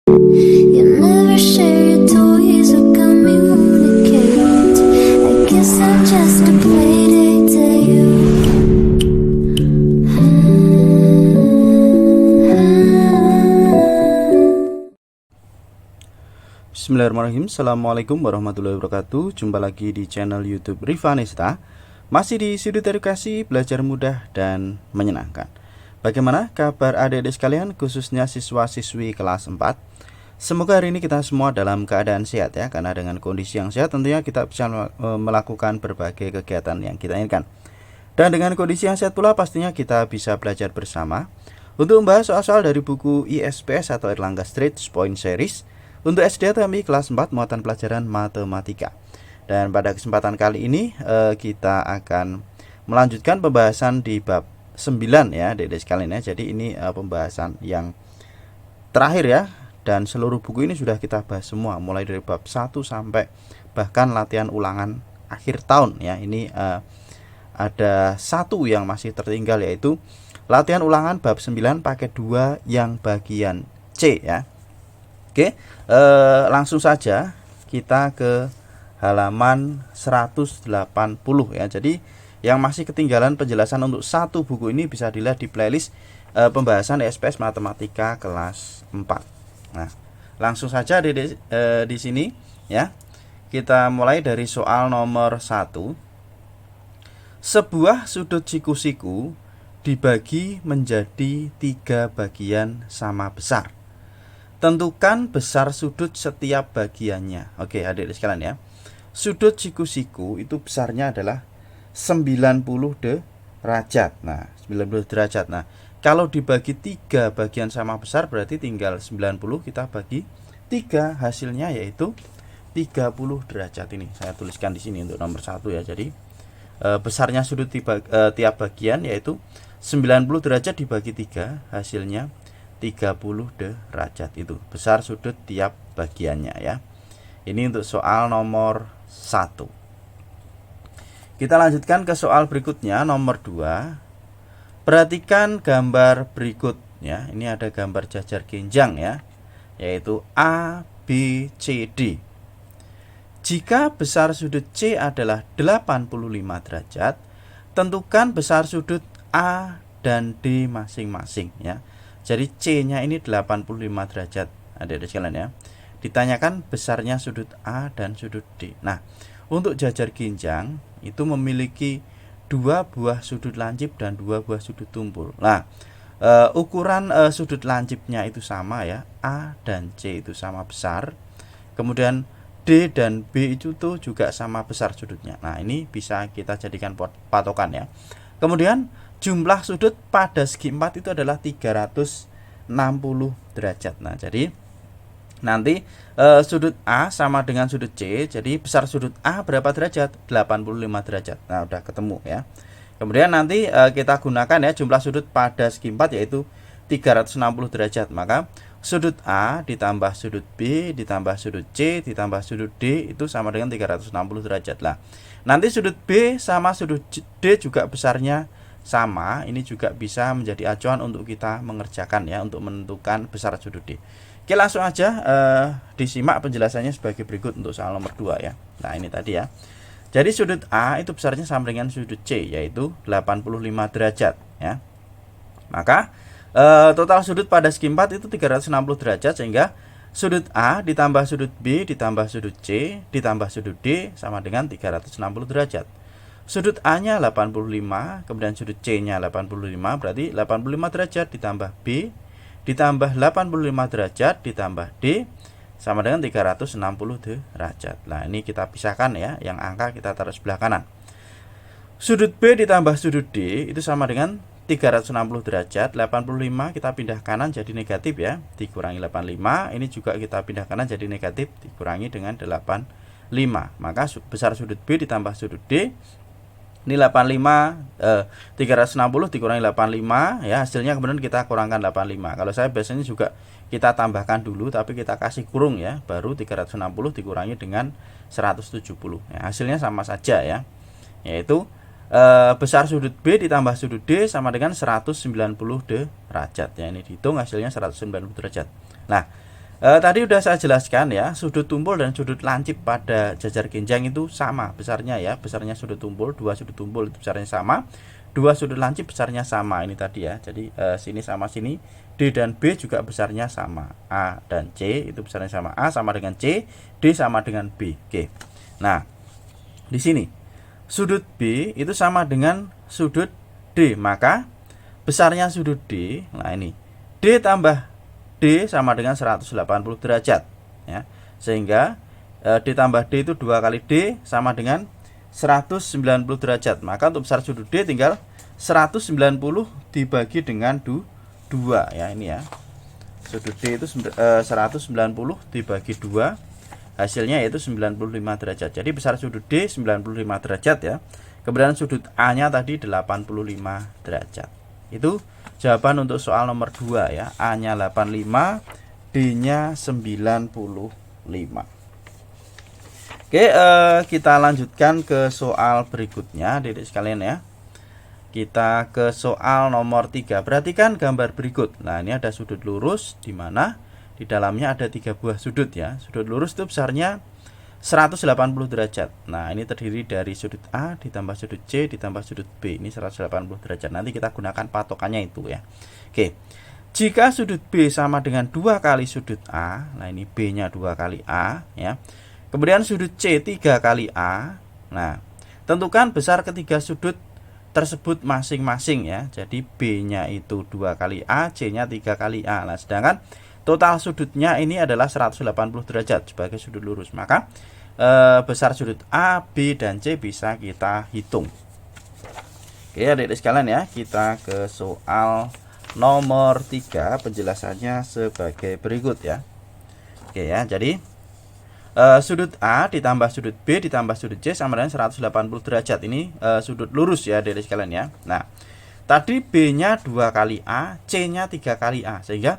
You never share your toys or communicate. I guess I'm just a playdate to you. Bismillahirrahmanirrahim. Assalamualaikum warahmatullahi wabarakatuh. Jumpa lagi di channel YouTube Rivanesta. Masih di sudut edukasi, belajar mudah dan menyenangkan. Bagaimana kabar adik-adik sekalian, khususnya siswa-siswi kelas 4? Semoga hari ini kita semua dalam keadaan sehat ya, karena dengan kondisi yang sehat tentunya kita bisa melakukan berbagai kegiatan yang kita inginkan. Dan dengan kondisi yang sehat pula pastinya kita bisa belajar bersama untuk membahas soal-soal dari buku ISPS atau Erlangga Stretch Point Series untuk SD TMI kelas 4 muatan pelajaran matematika. Dan pada kesempatan kali ini kita akan melanjutkan pembahasan di bab 9 ya adik-adik sekalian ya. Jadi ini pembahasan yang terakhir ya, dan seluruh buku ini sudah kita bahas semua mulai dari bab 1 sampai bahkan latihan ulangan akhir tahun ya. Ini ada satu yang masih tertinggal, yaitu latihan ulangan bab 9 paket 2 yang bagian C ya. Oke, langsung saja kita ke halaman 180 ya. Jadi yang masih ketinggalan penjelasan untuk satu buku ini bisa dilihat di playlist pembahasan SPS Matematika kelas 4. Nah, langsung saja di sini ya. Kita mulai dari soal nomor 1. Sebuah sudut siku-siku dibagi menjadi 3 bagian sama besar. Tentukan besar sudut setiap bagiannya. Oke, adik-adik sekalian ya. Sudut siku-siku itu besarnya adalah 90 derajat. Nah, 90 derajat. Nah, kalau dibagi 3 bagian sama besar berarti tinggal 90 kita bagi 3, hasilnya yaitu 30 derajat. Ini saya tuliskan di sini untuk nomor 1 ya. Jadi besarnya sudut tiap bagian yaitu 90 derajat dibagi 3, hasilnya 30 derajat. Itu besar sudut tiap bagiannya ya. Ini untuk soal nomor 1. Kita lanjutkan ke soal berikutnya, nomor 2. Perhatikan gambar berikut ya. Ini ada gambar jajar genjang ya, yaitu A, B, C, D. Jika besar sudut C adalah 85 derajat, tentukan besar sudut A dan D masing-masing ya. Jadi C-nya ini 85 derajat, adik-adik sekalian ya. Ditanyakan besarnya sudut A dan sudut D. Nah, untuk jajar genjang itu memiliki 2 buah sudut lancip dan 2 buah sudut tumpul. Nah, ukuran sudut lancipnya itu sama ya, A dan C itu sama besar. Kemudian D dan B itu tuh juga sama besar sudutnya. Nah, ini bisa kita jadikan patokan ya. Kemudian jumlah sudut pada segi 4 itu adalah 360 derajat. Nah, jadi nanti sudut A sama dengan sudut C. Jadi besar sudut A berapa derajat? 85 derajat. Nah, udah ketemu ya. Kemudian nanti kita gunakan ya jumlah sudut pada segi 4 yaitu 360 derajat. Maka sudut A ditambah sudut B ditambah sudut C ditambah sudut D itu sama dengan 360 derajat lah. Nanti sudut B sama sudut D juga besarnya sama. Ini juga bisa menjadi acuan untuk kita mengerjakan ya, untuk menentukan besar sudut D. Oke, langsung aja disimak penjelasannya sebagai berikut untuk soal nomor 2 ya. Nah, ini tadi ya. Jadi sudut A itu besarnya sama dengan sudut C, yaitu 85 derajat ya. Maka total sudut pada segi 4 itu 360 derajat, sehingga sudut A ditambah sudut B ditambah sudut C ditambah sudut D sama dengan 360 derajat. Sudut A-nya 85, kemudian sudut C-nya 85, berarti 85 derajat ditambah B ditambah 85 derajat ditambah D sama dengan 360 derajat. Nah, ini kita pisahkan ya, yang angka kita taruh sebelah kanan. Sudut B ditambah sudut D itu sama dengan 360 derajat. 85 kita pindah kanan jadi negatif ya, dikurangi 85. Ini juga kita pindah kanan jadi negatif, dikurangi dengan 85. Maka besar sudut B ditambah sudut D ini 360 dikurangi 85 ya, hasilnya kemudian kita kurangkan 85. Kalau saya biasanya juga kita tambahkan dulu, tapi kita kasih kurung ya, baru 360 dikurangi dengan 170 ya, hasilnya sama saja ya, yaitu besar sudut B ditambah sudut D sama dengan 190 derajat ya. Ini dihitung hasilnya 190 derajat. Nah, Tadi udah saya jelaskan ya, sudut tumpul dan sudut lancip pada jajar genjang itu sama besarnya ya. Besarnya sudut tumpul, dua sudut tumpul itu besarnya sama, dua sudut lancip besarnya sama. Ini tadi ya. Jadi sini sama sini, D dan B juga besarnya sama. A dan C itu besarnya sama. A sama dengan C, D sama dengan B. Oke. Nah, di sini sudut B itu sama dengan sudut D, maka besarnya sudut D, nah ini D tambah D sama dengan 180 derajat ya. Sehingga D tambah D itu 2 kali D sama dengan 190 derajat. Maka untuk besar sudut D tinggal 190 dibagi dengan 2 ya, ini ya. Sudut D itu 190 dibagi 2, hasilnya yaitu 95 derajat. Jadi besar sudut D 95 derajat ya. Kemudian sudut A-nya tadi 85 derajat. Itu jawaban untuk soal nomor 2 ya. A-nya 85, D-nya 95. Oke, kita lanjutkan ke soal berikutnya, Adik sekalian ya. Kita ke soal nomor 3. Perhatikan gambar berikut. Nah, ini ada sudut lurus di mana di dalamnya ada 3 buah sudut ya. Sudut lurus itu besarnya 180 derajat. Nah, ini terdiri dari sudut A ditambah sudut C ditambah sudut B. Ini 180 derajat. Nanti kita gunakan patokannya itu ya. Oke. Jika sudut B sama dengan 2 kali sudut A, nah ini B-nya 2 kali A ya. Kemudian sudut C 3 kali A. Nah, tentukan besar ketiga sudut tersebut masing-masing ya. Jadi B-nya itu 2 kali A, C-nya 3 kali A. Nah, sedangkan total sudutnya ini adalah 180 derajat sebagai sudut lurus. Maka besar sudut A, B, dan C bisa kita hitung. Oke, adik-adik sekalian ya, kita ke soal nomor 3. Penjelasannya sebagai berikut ya. Oke ya, jadi sudut A ditambah sudut B ditambah sudut C sama dengan 180 derajat. Ini sudut lurus ya, adik-adik sekalian ya. Nah, tadi B-nya 2 kali A, C-nya 3 kali A, sehingga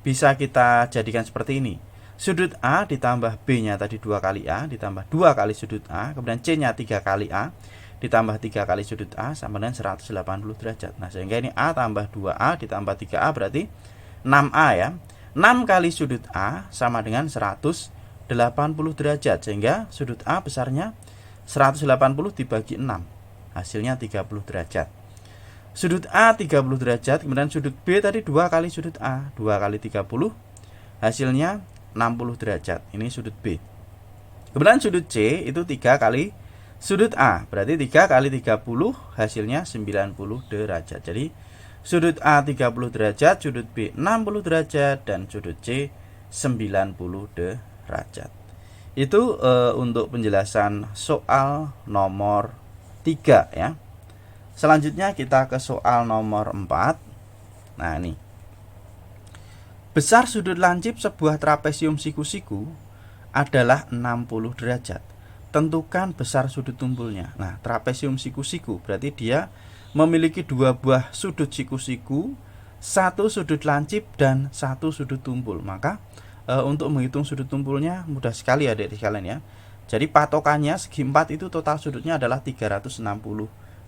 bisa kita jadikan seperti ini. Sudut A ditambah B-nya tadi 2 kali A ditambah 2 kali sudut A, kemudian C-nya 3 kali A ditambah 3 kali sudut A sama dengan 180 derajat. Nah, sehingga ini A tambah 2A ditambah 3A berarti 6A ya. 6 kali sudut A sama dengan 180 derajat, sehingga sudut A besarnya 180 dibagi 6, hasilnya 30 derajat. Sudut A 30 derajat, kemudian sudut B tadi 2 kali sudut A, 2 kali 30, hasilnya 60 derajat. Ini sudut B. Kemudian sudut C itu 3 kali sudut A, berarti 3 kali 30, hasilnya 90 derajat. Jadi sudut A 30 derajat, sudut B 60 derajat, dan sudut C 90 derajat. Itu untuk penjelasan soal nomor 3 ya. Selanjutnya kita ke soal nomor 4. Nah, ini. Besar sudut lancip sebuah trapesium siku-siku adalah 60 derajat. Tentukan besar sudut tumpulnya. Nah, trapesium siku-siku berarti dia memiliki 2 buah sudut siku-siku, 1 sudut lancip dan 1 sudut tumpul. Maka untuk menghitung sudut tumpulnya mudah sekali ya, adik-adik sekalian ya. Jadi patokannya segi 4 itu total sudutnya adalah 360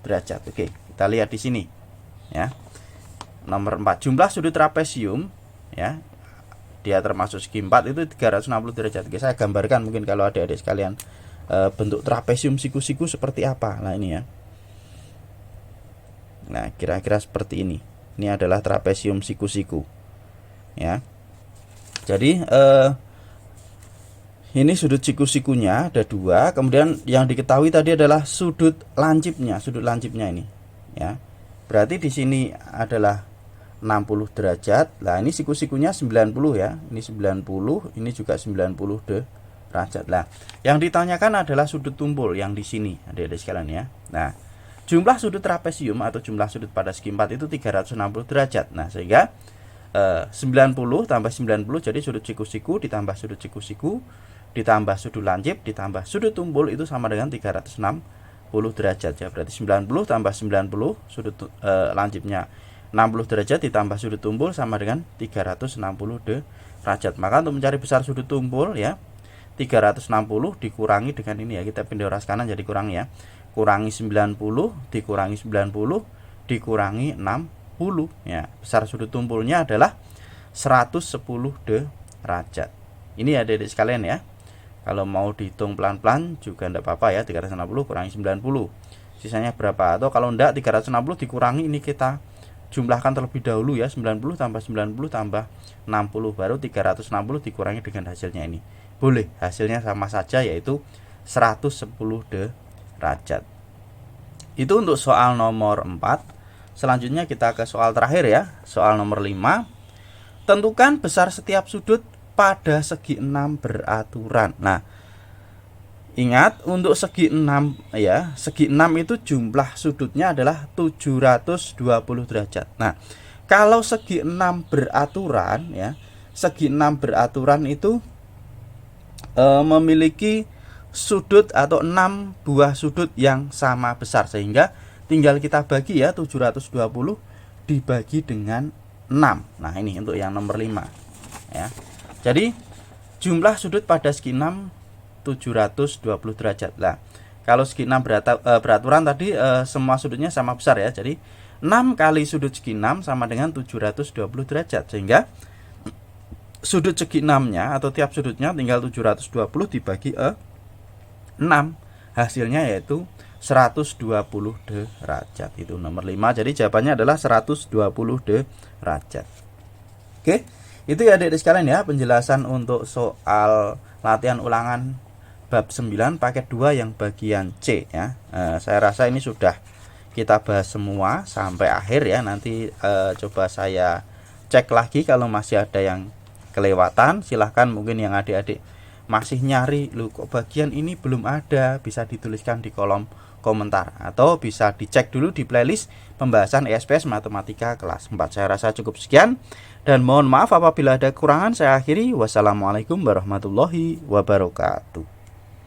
derajat. Oke, kita lihat di sini ya. Nomor 4, jumlah sudut trapesium ya. Dia termasuk segi 4 itu 360 derajat. Oke, saya gambarkan mungkin kalau adik-adik sekalian bentuk trapesium siku-siku seperti apa. Nah, ini ya. Nah, kira-kira seperti ini. Ini adalah trapesium siku-siku. Ya. Jadi ini sudut siku-sikunya ada 2, kemudian yang diketahui tadi adalah sudut lancipnya ini, ya. Berarti di sini adalah 60 derajat. Lah, ini siku-sikunya 90 ya. Ini 90, ini juga 90 derajat. Lah, yang ditanyakan adalah sudut tumpul yang di sini, adik-adik sekalian ya. Nah, jumlah sudut trapesium atau jumlah sudut pada segi 4 itu 360 derajat. Nah, sehingga 90 tambah 90 jadi sudut siku-siku ditambah sudut siku-siku ditambah sudut lancip ditambah sudut tumpul itu sama dengan 360 derajat ya. Berarti 90 tambah 90 sudut lancipnya 60 derajat ditambah sudut tumpul sama dengan 360 derajat. Maka untuk mencari besar sudut tumpul ya, 360 dikurangi dengan ini ya, kita pindah ras kanan jadi kurang ya. Kurangi 90 dikurangi 90 dikurangi 60 ya. Besar sudut tumpulnya adalah 110 derajat. derajat. Ini adik-adik sekalian ya. Kalau mau dihitung pelan-pelan juga tidak apa-apa ya. 360 kurangi 90, sisanya berapa? Atau kalau enggak 360 dikurangi, ini kita jumlahkan terlebih dahulu ya. 90 tambah 90 tambah 60, baru 360 dikurangi dengan hasilnya ini. Boleh, hasilnya sama saja, yaitu 110 derajat. Itu untuk soal nomor 4. Selanjutnya kita ke soal terakhir ya. Soal nomor 5. Tentukan besar setiap sudut pada segi 6 beraturan. Nah, ingat untuk segi 6 ya, segi 6 itu jumlah sudutnya adalah 720 derajat. Nah, kalau segi 6 beraturan ya, segi 6 beraturan itu memiliki sudut atau 6 buah sudut yang sama besar, sehingga tinggal kita bagi ya, 720 dibagi dengan 6. Nah, ini untuk yang nomor 5 ya. Jadi jumlah sudut pada segi 6 720 derajat. Nah, kalau segi 6 beraturan tadi semua sudutnya sama besar ya. Jadi 6 kali sudut segi 6 sama dengan 720 derajat, sehingga sudut segi 6-nya atau tiap sudutnya tinggal 720 dibagi 6. Hasilnya yaitu 120 derajat. Itu nomor 5. Jadi jawabannya adalah 120 derajat. Oke, itu ya adik-adik sekalian ya, penjelasan untuk soal latihan ulangan bab 9 paket 2 yang bagian C ya. Saya rasa ini sudah kita bahas semua sampai akhir ya. Nanti coba saya cek lagi kalau masih ada yang kelewatan. Silahkan, mungkin yang adik-adik masih nyari, loh kok bagian ini belum ada, bisa dituliskan di kolom komentar, atau bisa dicek dulu di playlist pembahasan ESPS Matematika kelas 4. Saya rasa cukup sekian, dan mohon maaf apabila ada kekurangan. Saya akhiri. Wassalamualaikum warahmatullahi wabarakatuh.